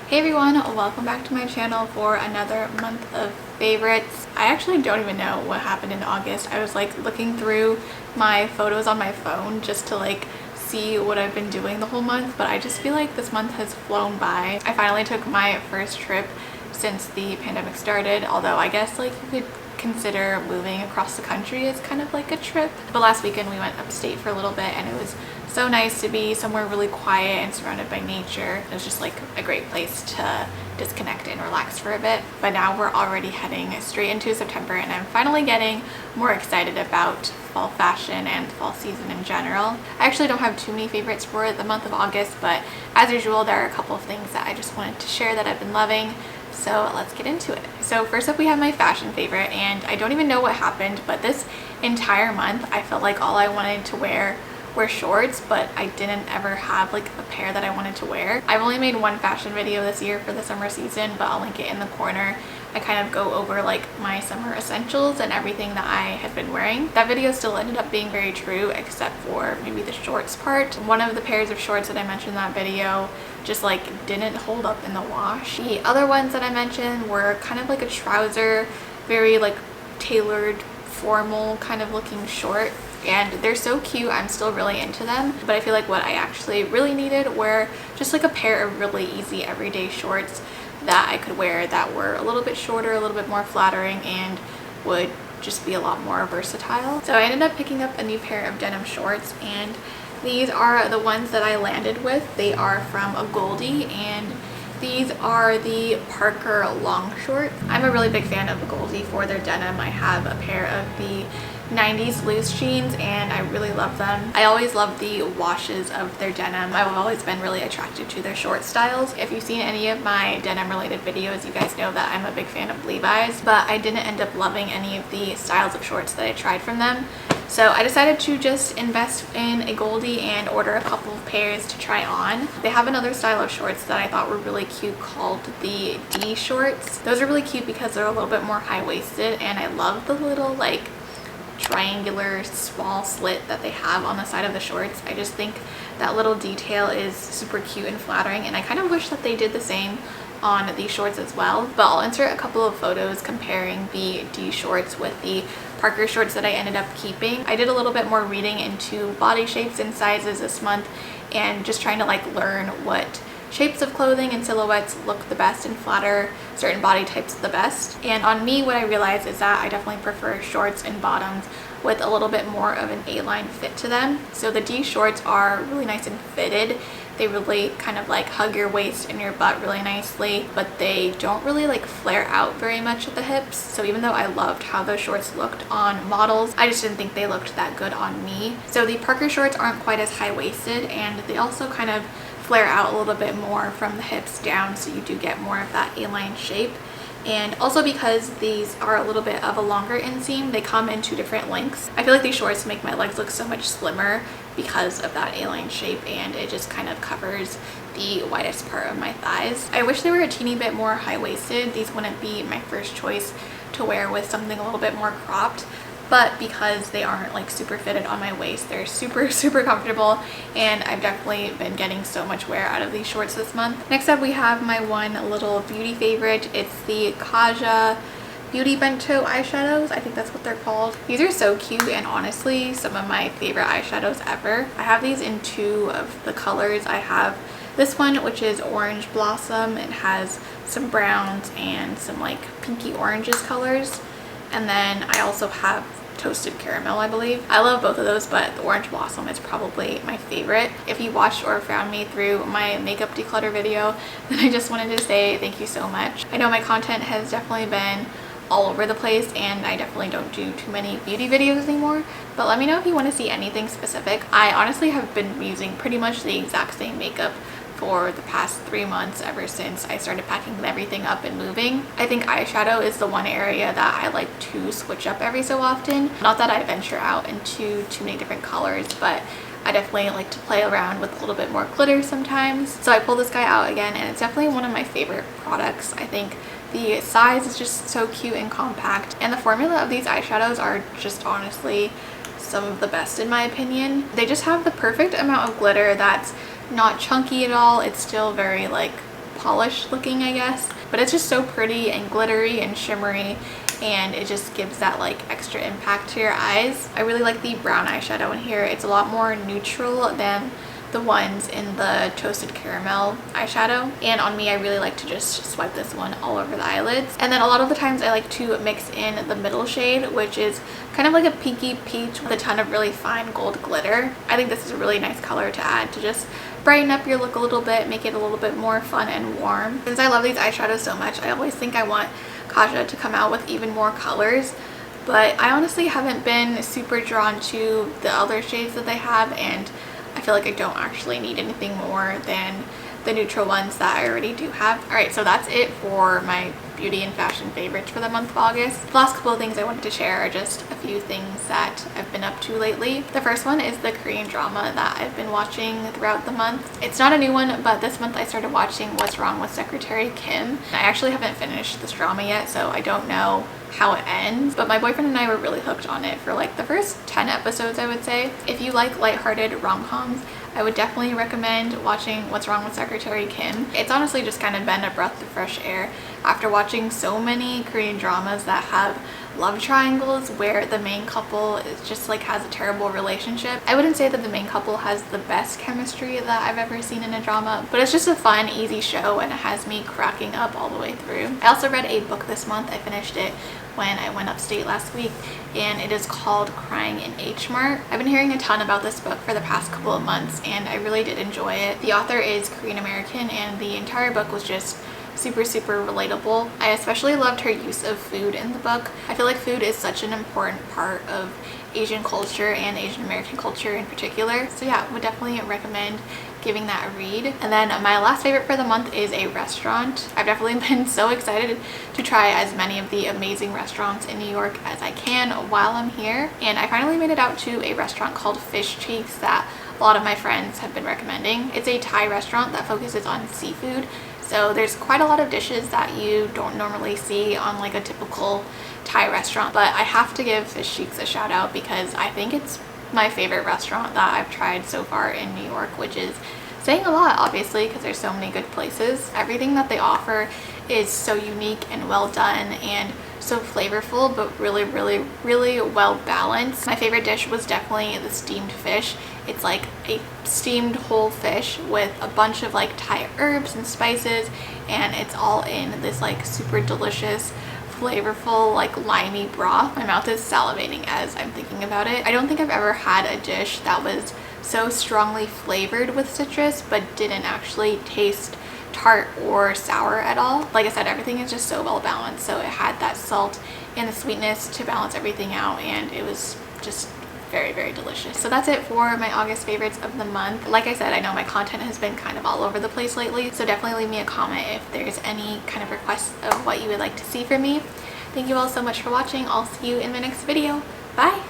Hey everyone, welcome back to my channel for another month of favorites. I actually don't even know what happened in August. I was like looking through my photos on my phone just to like see what I've been doing the whole month, but I just feel like this month has flown by. I finally took my first trip since the pandemic started, although I guess like you could consider moving across the country as kind of like a trip. But last weekend we went upstate for a little bit and it was so nice to be somewhere really quiet and surrounded by nature. It was just like a great place to disconnect and relax for a bit. But now we're already heading straight into September and I'm finally getting more excited about fall fashion and fall season in general. I actually don't have too many favorites for the month of August, but as usual there are a couple of things that I just wanted to share that I've been loving. So let's get into it. So first up we have my fashion favorite, and I don't even know what happened, but this entire month I felt like all I wanted to wear were shorts, but I didn't ever have like a pair that I wanted to wear. I've only made one fashion video this year for the summer season, but I'll link it in the corner. I kind of go over like my summer essentials and everything that I had been wearing. That video still ended up being very true except for maybe the shorts part. One of the pairs of shorts that I mentioned in that video just like didn't hold up in the wash. The other ones that I mentioned were kind of like a trouser, very like tailored, formal kind of looking short, and they're so cute. I'm still really into them, but I feel like what I actually really needed were just like a pair of really easy everyday shorts that I could wear that were a little bit shorter, a little bit more flattering, and would just be a lot more versatile. So I ended up picking up a new pair of denim shorts, and these are the ones that I landed with. They are from AGOLDE, and these are the Parker long shorts. I'm a really big fan of AGOLDE for their denim. I have a pair of the 90s loose jeans and I really love them. I always love the washes of their denim. I've always been really attracted to their short styles. If you've seen any of my denim related videos, you guys know that I'm a big fan of Levi's, but I didn't end up loving any of the styles of shorts that I tried from them. So I decided to just invest in AGOLDE and order a couple of pairs to try on. They have another style of shorts that I thought were really cute called the D shorts. Those are really cute because they're a little bit more high-waisted, and I love the little like triangular small slit that they have on the side of the shorts. I just think that little detail is super cute and flattering, and I kind of wish that they did the same on these shorts as well. But I'll insert a couple of photos comparing the D shorts with the Parker shorts that I ended up keeping. I did a little bit more reading into body shapes and sizes this month and just trying to like learn what shapes of clothing and silhouettes look the best and flatter certain body types the best. And on me, what I realized is that I definitely prefer shorts and bottoms with a little bit more of an A-line fit to them. So the D shorts are really nice and fitted. They really kind of like hug your waist and your butt really nicely, but they don't really like flare out very much at the hips. So even though I loved how those shorts looked on models, I just didn't think they looked that good on me. So the Parker shorts aren't quite as high-waisted, and they also kind of flare out a little bit more from the hips down, so you do get more of that A-line shape. And also because these are a little bit of a longer inseam, they come in two different lengths. I feel like these shorts make my legs look so much slimmer because of that A-line shape, and it just kind of covers the widest part of my thighs. I wish they were a teeny bit more high-waisted. These wouldn't be my first choice to wear with something a little bit more cropped, but because they aren't like super fitted on my waist, they're super comfortable, and I've definitely been getting so much wear out of these shorts this month. Next up we have my one little beauty favorite. It's the Kaja Beauty Bento eyeshadows. I think that's what they're called. These are so cute and honestly some of my favorite eyeshadows ever. I have these in two of the colors. I have this one, which is Orange Blossom. It has some browns and some like pinky oranges colors, and then I also have Toasted Caramel, I believe. I love both of those, but the Orange Blossom is probably my favorite. If you watched or found me through my makeup declutter video, then I just wanted to say thank you so much. I know my content has definitely been all over the place, and I definitely don't do too many beauty videos anymore, but let me know if you want to see anything specific. I honestly have been using pretty much the exact same makeup for the past 3 months ever since I started packing everything up and moving. I think eyeshadow is the one area that I like to switch up every so often. Not that I venture out into too many different colors, but I definitely like to play around with a little bit more glitter sometimes. So I pulled this guy out again, and it's definitely one of my favorite products. I think the size is just so cute and compact, and the formula of these eyeshadows are just honestly some of the best in my opinion. They just have the perfect amount of glitter that's not chunky at all. It's still very like polished looking, I guess. But it's just so pretty and glittery and shimmery, and it just gives that like extra impact to your eyes. I really like the brown eyeshadow in here. It's a lot more neutral than the ones in the toasted caramel eyeshadow, and on me I really like to just swipe this one all over the eyelids. And then a lot of the times I like to mix in the middle shade, which is kind of like a pinky peach with a ton of really fine gold glitter. I think this is a really nice color to add to just brighten up your look a little bit, make it a little bit more fun and warm. Since I love these eyeshadows so much, I always think I want Kaja to come out with even more colors, but I honestly haven't been super drawn to the other shades that they have, and I feel like I don't actually need anything more than the neutral ones that I already do have. Alright, so that's it for my beauty and fashion favorites for the month of August. The last couple of things I wanted to share are just a few things that I've been up to lately. The first one is the Korean drama that I've been watching throughout the month. It's not a new one, but this month I started watching What's Wrong with Secretary Kim. I actually haven't finished this drama yet, so I don't know how it ends, but my boyfriend and I were really hooked on it for like the first 10 episodes, I would say. If you like lighthearted rom-coms, I would definitely recommend watching What's Wrong with Secretary Kim. It's honestly just kind of been a breath of fresh air after watching so many Korean dramas that have love triangles where the main couple is just like has a terrible relationship. I wouldn't say that the main couple has the best chemistry that I've ever seen in a drama, but it's just a fun, easy show, and it has me cracking up all the way through. I also read a book this month. I finished it when I went upstate last week, and it is called Crying in H Mart. I've been hearing a ton about this book for the past couple of months, and I really did enjoy it. The author is Korean American, and the entire book was just super relatable. I especially loved her use of food in the book. I feel like food is such an important part of Asian culture and Asian American culture in particular. So yeah, would definitely recommend giving that a read. And then my last favorite for the month is a restaurant. I've definitely been so excited to try as many of the amazing restaurants in New York as I can while I'm here. And I finally made it out to a restaurant called Fish Cheeks that a lot of my friends have been recommending. It's a Thai restaurant that focuses on seafood. So there's quite a lot of dishes that you don't normally see on like a typical Thai restaurant, but I have to give Fish Cheeks a shout out because I think it's my favorite restaurant that I've tried so far in New York, which is saying a lot obviously because there's so many good places. Everything that they offer is so unique and well done and so flavorful, but really well balanced. My favorite dish was definitely the steamed fish. It's like a steamed whole fish with a bunch of like Thai herbs and spices, and it's all in this like super delicious, flavorful, like limey broth. My mouth is salivating as I'm thinking about it. I don't think I've ever had a dish that was so strongly flavored with citrus but didn't actually taste tart or sour at all. Like I said, everything is just so well balanced, so it had that salt and the sweetness to balance everything out, and it was just very delicious. So that's it for my August favorites of the month. Like I said, I know my content has been kind of all over the place lately, so definitely leave me a comment if there's any kind of requests of what you would like to see from me. Thank you all so much for watching. I'll see you in my next video. Bye!